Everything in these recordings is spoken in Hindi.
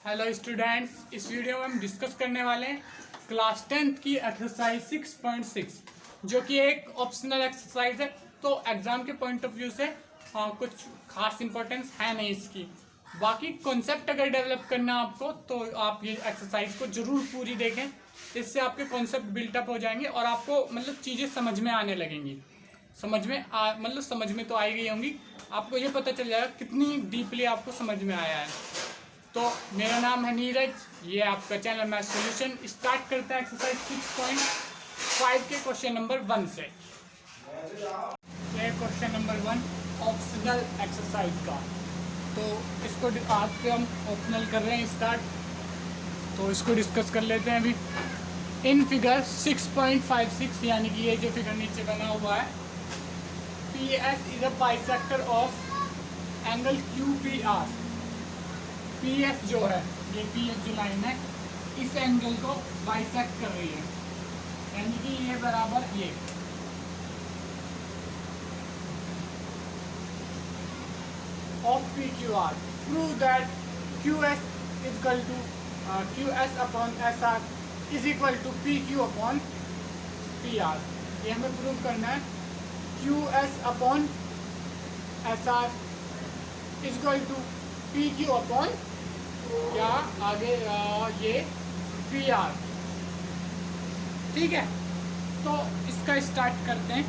हेलो स्टूडेंट्स, इस वीडियो में हम डिस्कस करने वाले हैं क्लास 10th की एक्सरसाइज 6.6 जो कि एक ऑप्शनल एक्सरसाइज है। तो एग्जाम के पॉइंट ऑफ व्यू से कुछ खास इंपॉर्टेंस है नहीं इसकी। बाकी कॉन्सेप्ट अगर डेवलप करना है आपको तो आप ये एक्सरसाइज को जरूर पूरी देखें। इससे आपके कॉन्सेप्ट बिल्टअप हो जाएंगे और आपको मतलब चीज़ें समझ में आने लगेंगी। समझ में तो आई गई होंगी, आपको ये पता चल जाएगा कितनी डीपली आपको समझ में आया है। तो मेरा नाम है नीरज, ये आपका चैनल मैथ सॉल्यूशन। स्टार्ट करते हैं एक्सरसाइज 6.5 के क्वेश्चन नंबर 1 से। ये क्वेश्चन नंबर 1 ऑप्शनल एक्सरसाइज का। तो इसको आज से हम ऑप्शनल कर रहे हैं स्टार्ट, तो इसको डिस्कस कर लेते हैं अभी। इन फिगर 6.56 यानी कि ये जो फिगर नीचे बना हुआ है, P S is a bisector of angle Q P R. P S जो है, ये पी एस जो लाइन है इस एंगल को बाइसेक्ट कर रही है, यानी कि ये बराबर ये। Of P Q R, prove that Q S equal to Q S upon S R is equal to P Q upon P R. ये हमें प्रूव करना है। Q S upon S R is equal to P Q upon क्या आगे ये पी आर। ठीक है, तो इसका स्टार्ट करते हैं।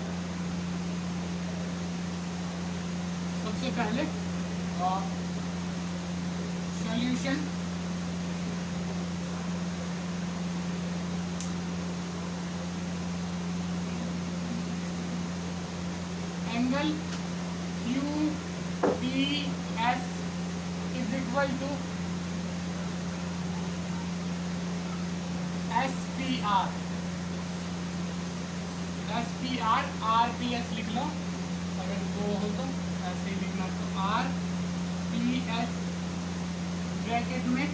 सबसे पहले solution. Angle Q P S is equal to S P R. S P R, R P S लिख लो अगर वो हो तो ऐसे ही लिखना। तो आर पी एस ब्रैकेट में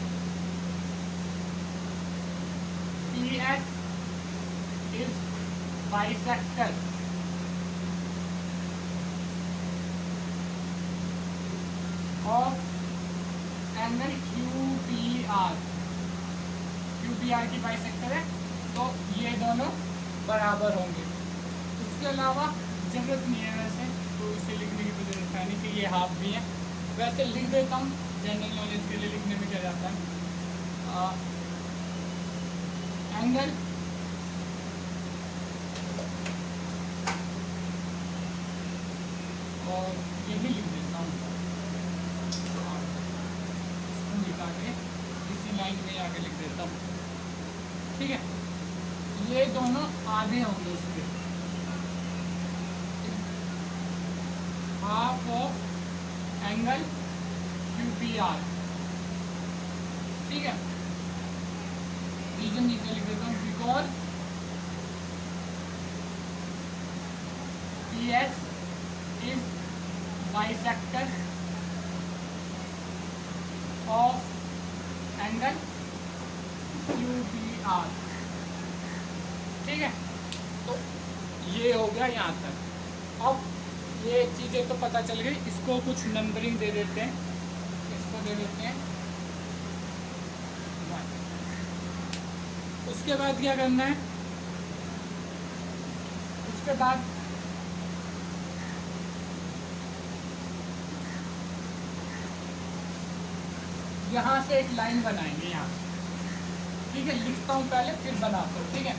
P S is bisector of angle Q P R. Q P R की बाइसेक्टर है, तो ये दोनों बराबर होंगे। इसके अलावा जरूरत नहीं है वैसे, तो इसे लिखने की कोई जरूरत है नहीं कि ये हाफ भी है। वैसे लिख देता हूँ, जनरल नॉलेज के लिए लिखने में क्या जाता है। एंगल और ये भी लिख देता हूँ, इसको लिखा के इसी लाइन में आगे लिख देता हूँ। ठीक है, ये दोनों आधे होंगे उसके, half of angle Q P R. ठीक है, रीजन नीचे लिख देता हूँ, because P S is bisector of angle Q P R. ठीक है, तो ये हो गया यहाँ तक। अब ये चीज़ें तो पता चल गई, इसको कुछ नंबरिंग दे देते हैं। इसको दे देते हैं 1। उसके बाद क्या करना है, उसके बाद यहाँ से एक लाइन बनाएंगे यहाँ। ठीक है, लिखता हूँ पहले फिर बनाता हूँ। ठीक है,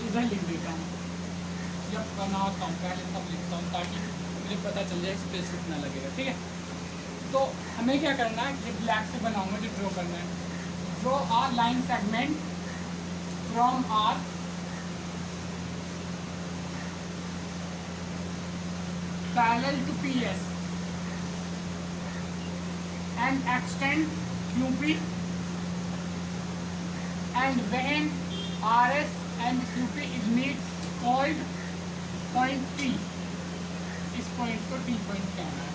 इधर लिख देता हूँ, जब बनाता हूँ पहले तब लिखता हूँ ताकि मुझे पता चल जाए स्पेस कितना लगेगा। ठीक है, तो हमें क्या करना है, ये ब्लैक से बनाऊंगा जो ड्रॉ करना है। Draw a line segment from R parallel to P S and extend QP, and when RS and QP is meet called point T। इस पॉइंट को T पॉइंट कहना है।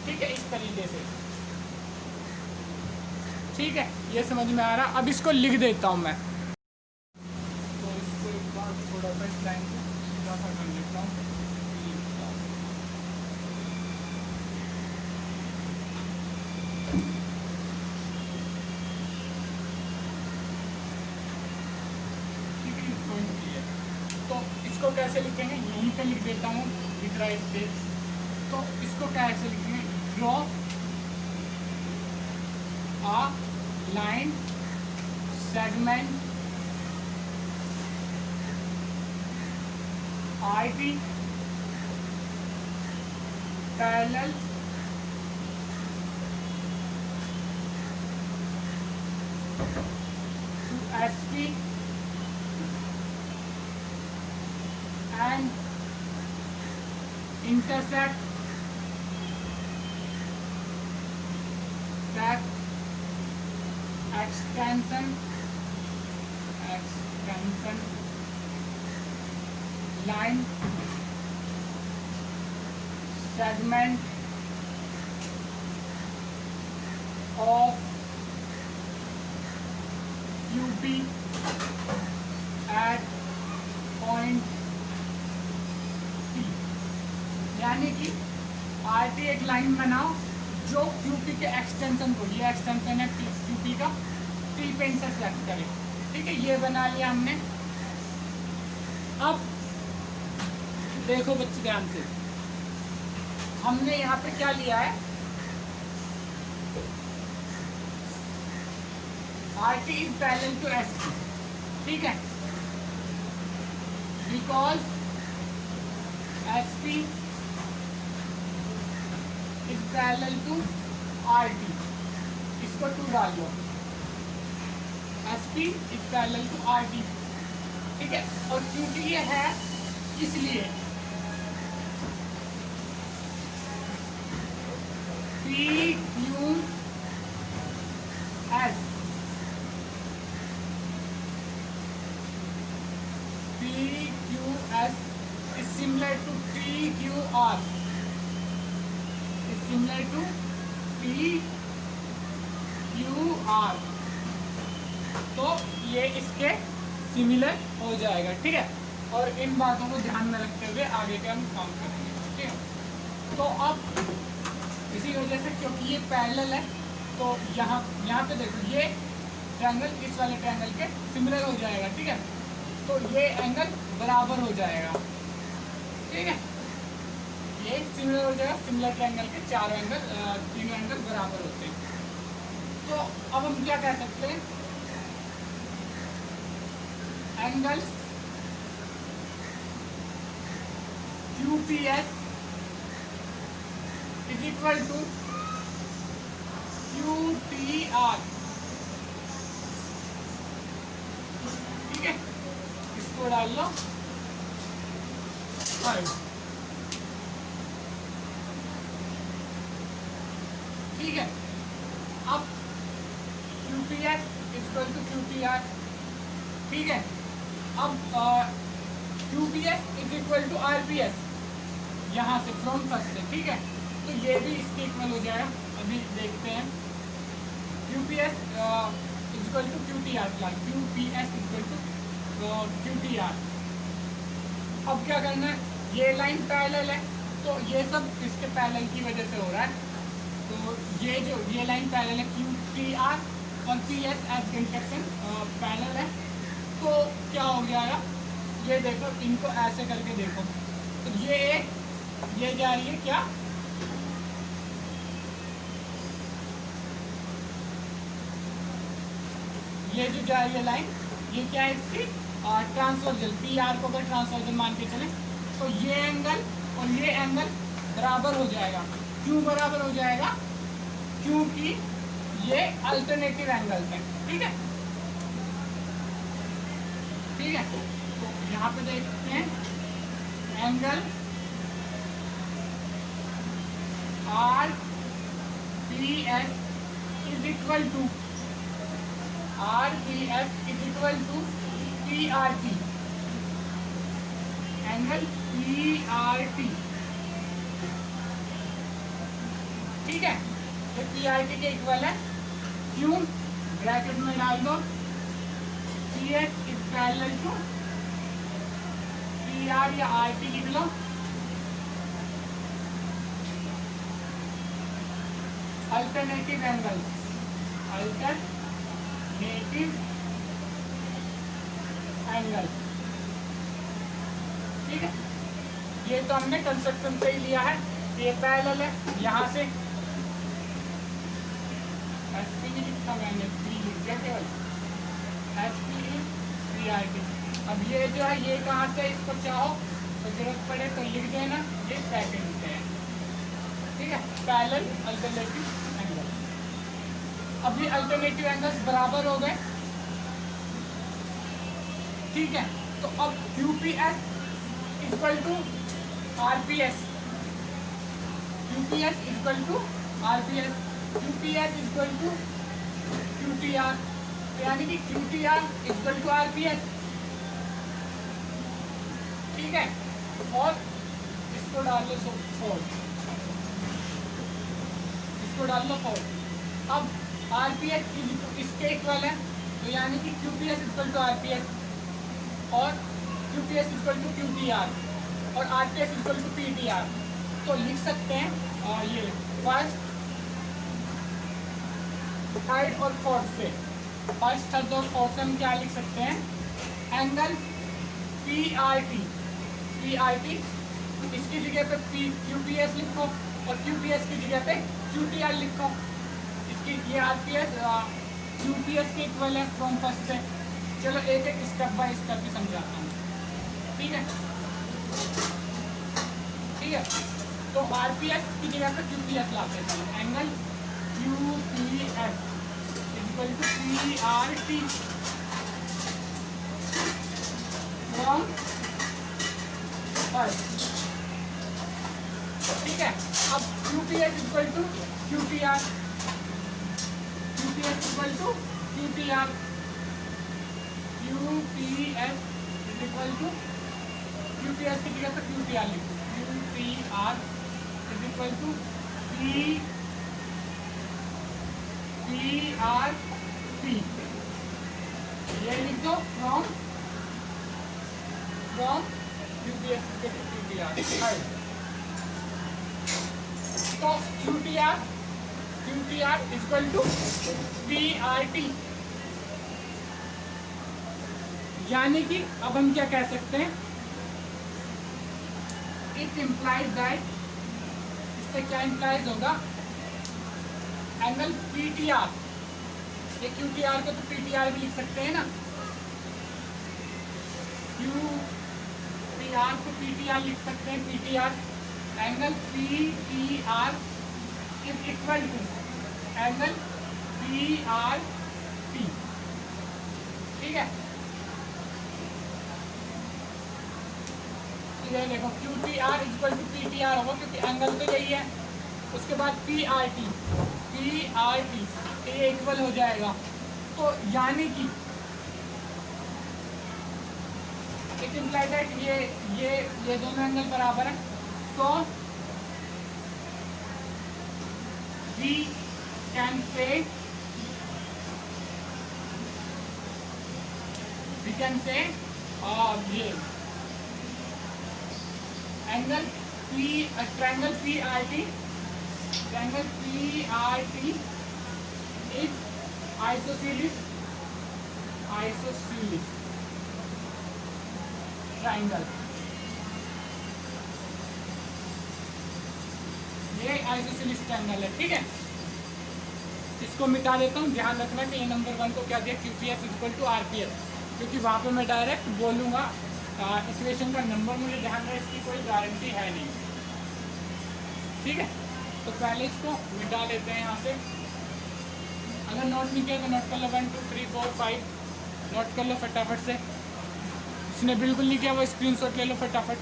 ठीक है, इस तरीके से। ठीक है, ये समझ में आ रहा। अब इसको लिख देता हूँ मैं, तो इसको एक बार थोड़ा सा इस लाइन को सीधा सा कर लेता हूँ। इसको कैसे लिखेंगे, यहीं पे लिख देता हूँ विद राइट स्पेस। तो इसको कैसे लिखेंगे, draw a line segment RT parallel to SP and intersect that extension line segment of UP at point, यानी कि आरटी एक लाइन बनाओ जो क्यूपी के एक्सटेंशन को, ये एक्सटेंशन है क्यूपी का, टी पे इंटरसेक्ट करे। ठीक है, ये बना लिया हमने। अब देखो बच्चे ध्यान से, हमने यहाँ पे क्या लिया है, RT is parallel to SP. ठीक है, because SP is parallel to RT, इसको 2 डाल लो, SP is parallel to RT. ठीक है, और क्योंकि ये है इसलिए P Q S is similar to TQR, is similar to TQR, तो ये इसके सिमिलर हो जाएगा। ठीक है, और इन बातों को ध्यान में रखते हुए आगे के हम काम करेंगे। ठीक है, तो अब इसी वजह से क्योंकि ये पैरेलल है तो यहाँ पे देखो ये ट्रायंगल इस वाले ट्रायंगल के सिमिलर हो जाएगा। ठीक है, तो ये एंगल बराबर हो जाएगा। ठीक है, ये सिमिलर हो जाएगा, सिमिलर ट्रायंगल के तीनों एंगल बराबर होते हैं। तो अब हम क्या कह सकते हैं, angle QPS is equal to QTR। ठीक है, इसको डाल लो 5। ठीक है, अब QPS इक्वल टू QTR। ठीक है, अब QPS is equal to RPS यहाँ से फ्रॉम फर्स्ट से। ठीक है, तो ये भी इसके इक्वल हो जाएगा। अभी देखते हैं, QPS equal to QTR, QPS equal to QTR। अब क्या करना है, ये लाइन पैरेलल है तो ये सब इसके पैरेलल की वजह से हो रहा है। तो ये लाइन पैरेलल है, QTR और PS एज इंटरसेक्शन पैरेलल है, तो क्या हो गया, ये देखो, इनको ऐसे करके देखो, तो ये जा रही है क्या, ये जो जा रही है लाइन, ये क्या है इसकी ट्रांसवर्जल, PR को अगर ट्रांसवर्जल मान के चले तो ये एंगल और ये एंगल बराबर हो जाएगा। क्यों बराबर हो जाएगा, क्योंकि ये अल्टरनेटिव एंगल्स हैं। ठीक है, ठीक है, तो यहाँ पे देखते हैं angle RPS is equal to PRT, angle PRT। ठीक है, ये PRT के इक्वल है। क्यों, ब्रैकेट में डाल दो, PS is parallel to PR या RT लिख लो, अल्टरनेटिव एंगल, ठीक है, ये तो हमने कंस्ट्रक्शन से ही लिया है, ये पैरेलल है, यहाँ से एसपी नहीं लिखा मैंने, पी लिख दिया केवल, एसपी इज पीआरटी। अब ये जो है ये कहाँ से, इसको चाहो तो जरूरत पड़े तो लिख देना, ये सेकंड से है, ठीक है, पैरेलल अल्टरनेटिव एंगल। अब ये अल्टरनेटिव एंगल्स बराबर हो गए, ठीक है। तो अब UPS equal to RPS, UPS equal to RPS, UPS equal to QTR, यानी कि क्यूटीआर इक्वल टू आरपीएस, ठीक है। और इसको डाल लो 4, इसको डाल लो 4। अब आरपीएस इसके इक्वल है, तो यानी कि क्यूपीएस इक्वल टू आरपीएस और क्यूपीएस इक्वल टू क्यूटीआर और आरपीएस इक्वल टू पीटीआर। तो लिख सकते हैं ये फर्स्ट, थर्ड और फोर्थ से, फर्स्ट, थर्ड और फोर्थ से हम क्या लिख सकते हैं, एंगल पीआरटी, पीआरटी इसकी जगह पे क्यूपीएस लिखो और क्यूपीएस की जगह पे क्यूटीआर लिखो। इसकी ये आरपीएस क्यूपीएस के इक्वल है फ्रॉम फर्स्ट से। चलो एक एक स्टेप बाय स्टेप भी समझाता हूँ, ठीक है, ठीक है। तो आरपीएस की जगह पे क्यूपीएस लाते हैं, angle QPS equal to PRT from first, ठीक है। अब QPS equal to QTR, QPS equal to QTR, UPS equal to UPS की जगह पर क्यूटीआर लिखो, UPR is equal to PRT, ये लिख दो फ्रॉम यूपीएस के क्यूटीआर। तो क्यूटीआर इक्वल टू पीआरटी, यानी कि अब हम क्या कह सकते हैं, इट इम्प्लाइज दैट, इससे क्या इम्प्लाइज होगा, एंगल पीटीआर, ये क्यूटीआर को तो पीटीआर भी लिख सकते हैं ना, क्यूटीआर को पीटीआर लिख सकते हैं, PTR angle PTR is equal to angle PRT, ठीक है। ये देखो क्यूटीआर इक्वल टू पीटीआर होगा क्योंकि एंगल तो यही है, उसके बाद पीआरटी ये इक्वल हो जाएगा। तो यानी कि इट इम्प्लाइज दैट ये दोनों एंगल बराबर है, तो वी कैन से ये angle triangle PRT is isosceles triangle, ये आइसोसेलेस ट्रायंगल है, ठीक है। इसको मिटा देता हूँ, ध्यान रखना कि ये नंबर 1 को क्या दिया, क्यूपीएस इक्वल टू आरपीएस, क्योंकि वहाँ पे मैं डायरेक्ट बोलूँगा इक्वेशन का नंबर, मुझे ध्यान रहे इसकी कोई गारंटी है नहीं, ठीक है। तो पहले इसको मिटा लेते हैं यहाँ से, अगर नोट नहीं किया तो नोट कर लो, 1 2 3 4 5 नोट कर लो फटाफट से, इसने बिल्कुल नहीं किया वो स्क्रीनशॉट ले लो फटाफट।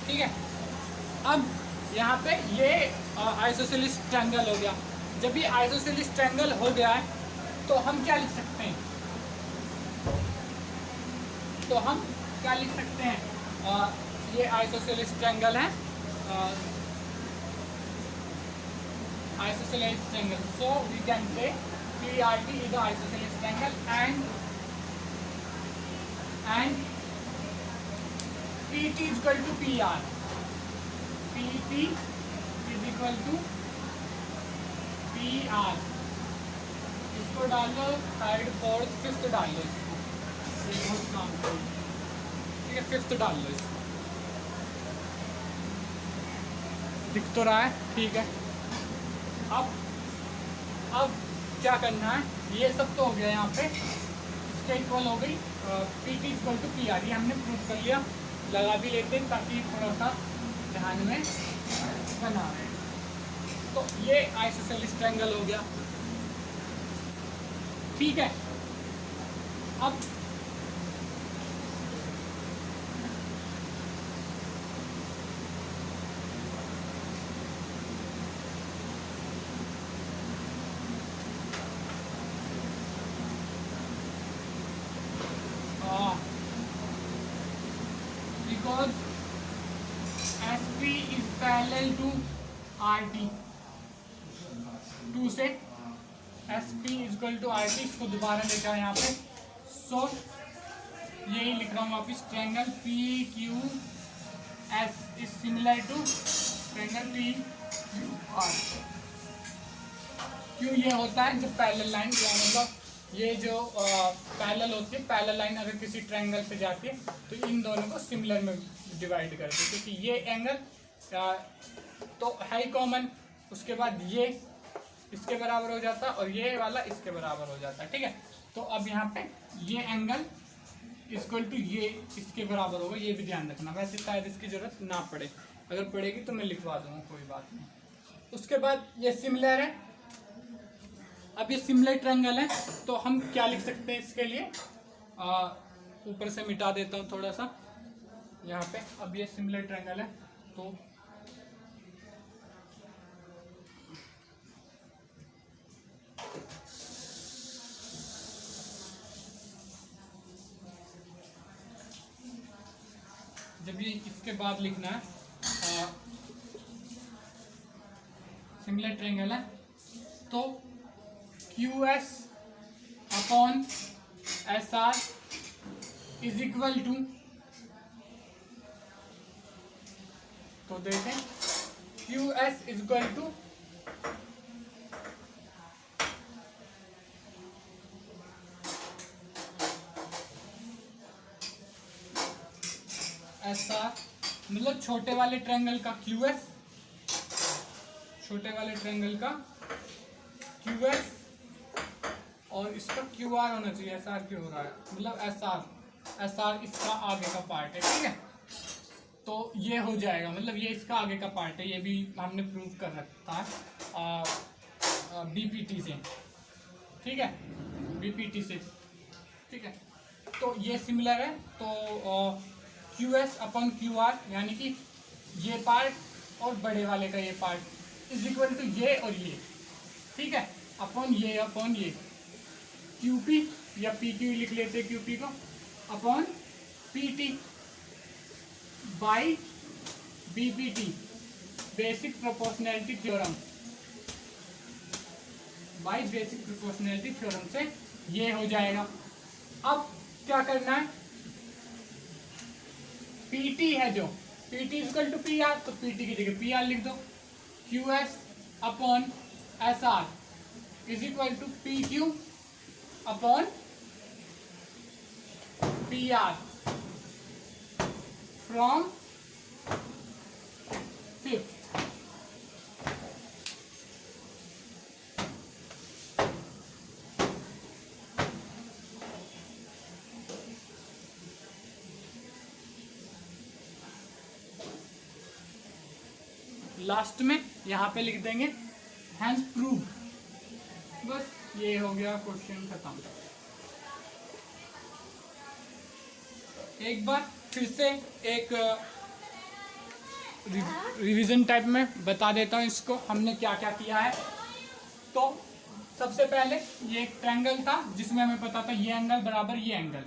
ठीक है, अब यहाँ पे ये आइसोसेलेस ट्रायंगल हो गया। जब ये आइसोसेलेस ट्रायंगल हो गया है तो हम क्या लिख सकते हैं, ये आइसोसेलेस ट्रायंगल है, isosceles triangle. So we can say PRT is the isosceles triangle and PT is equal to PR. PT is equal to P R, इसको डाल लो, थर्ड फोर्थ फिफ्थ डाल लो इसको, ये बहुत काम करो, ठीक है, फिफ्थ डाल लो इसको, दिख तो रहा है, ठीक है। अब क्या करना है, ये सब तो हो गया यहाँ पे, इसके इक्वल हो गई P T equal to P R, ये हमने प्रूव कर लिया, लगा भी लेते हैं ताकि थोड़ा सा ध्यान में बना रहे। तो ये आइसोसेलेस ट्रायंगल हो गया, ठीक है। अब because SP is parallel to RT, 2 से SP is equal to RT, इसको दोबारा लेकर आए यहाँ पे, सो यही लिख रहा हूँ वापिस, triangle PQS is similar to triangle PQR। क्यों ये होता है, जब पैरेलल लाइन, मतलब ये जो पैरेलल होती है, पैरेलल लाइन अगर किसी ट्रायंगल से जाती है तो इन दोनों को सिमिलर में डिवाइड करते हैं, क्योंकि ये एंगल तो है ही कॉमन, उसके बाद ये इसके बराबर हो जाता है और ये वाला इसके बराबर हो जाता है, ठीक है। तो अब यहाँ पे ये एंगल इक्वल टू ये इसके बराबर होगा, ये भी ध्यान रखना, वैसे शायद इसकी जरूरत ना पड़े, अगर पड़ेगी तो मैं लिखवा दूंगा, कोई बात नहीं। उसके बाद ये सिमिलर है, अब ये सिमिलर ट्रायंगल है, तो हम क्या लिख सकते हैं इसके लिए, ऊपर से मिटा देता हूँ थोड़ा सा यहाँ पे। अब ये सिमिलर ट्रायंगल है, तो जब ये इसके बाद लिखना है, सिमिलर ट्रायंगल है, तो QS upon SR is equal to, तो देखें QS is equal to SR, मतलब छोटे वाले ट्रायंगल का QS, छोटे वाले ट्रायंगल का QS और इसका QR होना चाहिए, SR क्यों हो रहा है, मतलब SR इसका आगे का पार्ट है, ठीक है। तो ये हो जाएगा, मतलब ये इसका आगे का पार्ट है, ये भी हमने प्रूव कर रखा है BPT से, ठीक है, BPT से, ठीक है। तो ये सिमिलर है, तो QS अपॉन QR, यानी कि ये पार्ट और बड़े वाले का ये पार्ट इज इक्वल टू ये और ये, ठीक है, अपॉन ये QP या PQ लिख लेते हैं, QP को upon PT by BPT, basic proportionality theorem, by basic proportionality theorem से ये हो जाएगा। अब क्या करना है, PT है जो PT इक्वल टू PR, तो PT की जगह PR लिख दो, QS upon SR is equal to PQ upon PR from fifth. Last में यहाँ पे लिख देंगे हैंस प्रूव, बस ये हो गया, क्वेश्चन खत्म। एक बार फिर से एक रिवीजन टाइप में बता देता हूँ इसको, हमने क्या क्या किया है। तो सबसे पहले ये एक ट्रायंगल था जिसमें हमें पता था ये एंगल बराबर ये एंगल,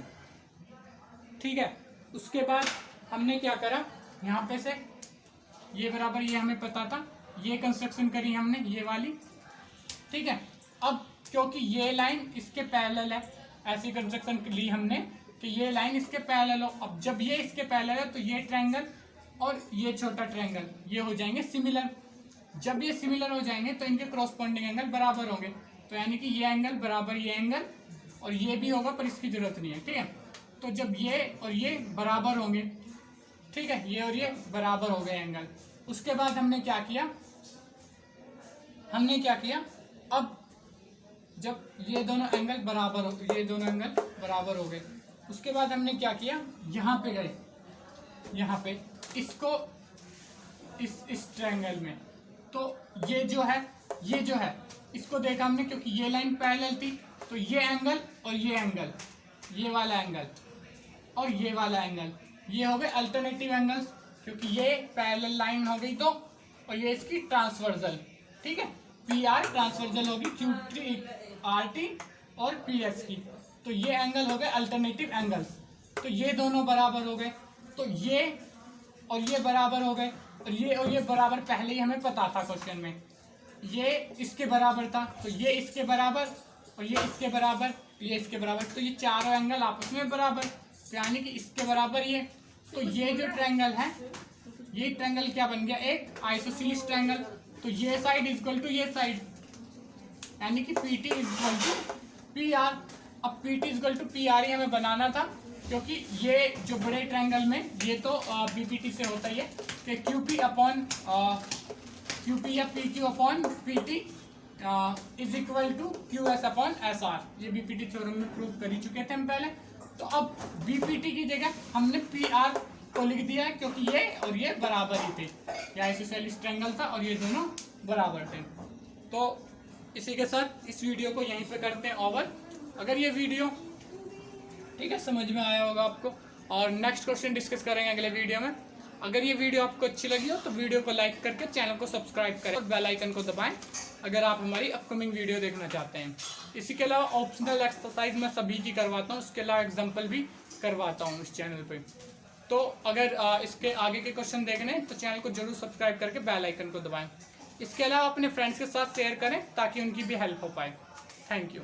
ठीक है। उसके बाद हमने क्या करा, यहाँ पे से ये बराबर ये हमें पता था, ये कंस्ट्रक्शन करी हमने ये वाली, ठीक है। अब क्योंकि ये लाइन इसके पैरेलल है, ऐसी कंस्ट्रक्शन ली हमने कि ये लाइन इसके पैरेलल हो। अब जब ये इसके पैरेलल है तो ये ट्रायंगल और ये छोटा ट्रायंगल ये हो जाएंगे सिमिलर, जब ये सिमिलर हो जाएंगे तो इनके क्रॉसपोंडिंग एंगल बराबर होंगे। तो यानी कि ये एंगल बराबर ये एंगल, और ये भी होगा पर इसकी जरूरत नहीं है, ठीक है। तो जब ये और ये बराबर होंगे, ठीक है, ये और ये बराबर हो गए एंगल, उसके बाद हमने क्या किया, अब जब ये दोनों एंगल बराबर हो गए, उसके बाद हमने क्या किया, यहाँ पे गए, यहाँ पे इसको इस ट्रायंगल में, तो ये जो है इसको देखा हमने, क्योंकि ये लाइन पैरेलल थी, तो ये एंगल और ये एंगल, ये वाला एंगल और ये वाला एंगल, ये हो गए अल्टरनेटिव एंगल्स, क्योंकि ये पैरेलल लाइन हो गई तो, और ये इसकी ट्रांसवर्सल, ठीक है, पी आर ट्रांसवर्सल होगी क्यू टी आर टी और पी एस की, तो ये एंगल हो गए अल्टरनेटिव एंगल्स। तो ये दोनों बराबर हो गए, तो ये और ये बराबर हो गए, और ये बराबर पहले ही हमें पता था क्वेश्चन में, ये इसके बराबर था, तो ये इसके बराबर और ये इसके बराबर, ये इसके बराबर, तो ये चारों एंगल आपस में बराबर, यानी कि इसके बराबर ये। तो ये जो ट्रायंगल है, ये ट्रायंगल क्या बन गया, एक आइसोसेलेस ट्रायंगल। तो ये साइड इक्वल टू ये साइड, यानी कि P T equal to P R. अब P T equal to P R ही हमें बनाना था, क्योंकि ये जो बड़े ट्रायंगल में ये तो बीपीटी से होता ही है कि क्यूपी अपॉन क्यूपी या P Q upon P T is equal to Q S upon S R, ये बीपीटी थ्योरम में प्रूव कर ही चुके थे हम पहले। तो अब बीपीटी की जगह हमने पी आर को लिख दिया है, क्योंकि ये और ये बराबर ही थे, ये आइसोसेलेस ट्रायंगल था और ये दोनों बराबर थे। तो इसी के साथ इस वीडियो को यहीं पे करते हैं ओवर। अगर ये वीडियो ठीक है समझ में आया होगा आपको, और नेक्स्ट क्वेश्चन डिस्कस करेंगे अगले वीडियो में। अगर ये वीडियो आपको अच्छी लगी हो तो वीडियो को लाइक करके चैनल को सब्सक्राइब करें और बेल आइकन को दबाएं अगर आप हमारी अपकमिंग वीडियो देखना चाहते हैं। इसी के अलावा ऑप्शनल एक्सरसाइज मैं सभी की करवाता हूँ, उसके अलावा एग्जाम्पल भी करवाता हूँ इस चैनल पे। तो अगर इसके आगे के क्वेश्चन देखने तो चैनल को जरूर सब्सक्राइब करके बेल आइकन को दबाएं। इसके अलावा अपने फ्रेंड्स के साथ शेयर करें ताकि उनकी भी हेल्प हो पाए। Thank you.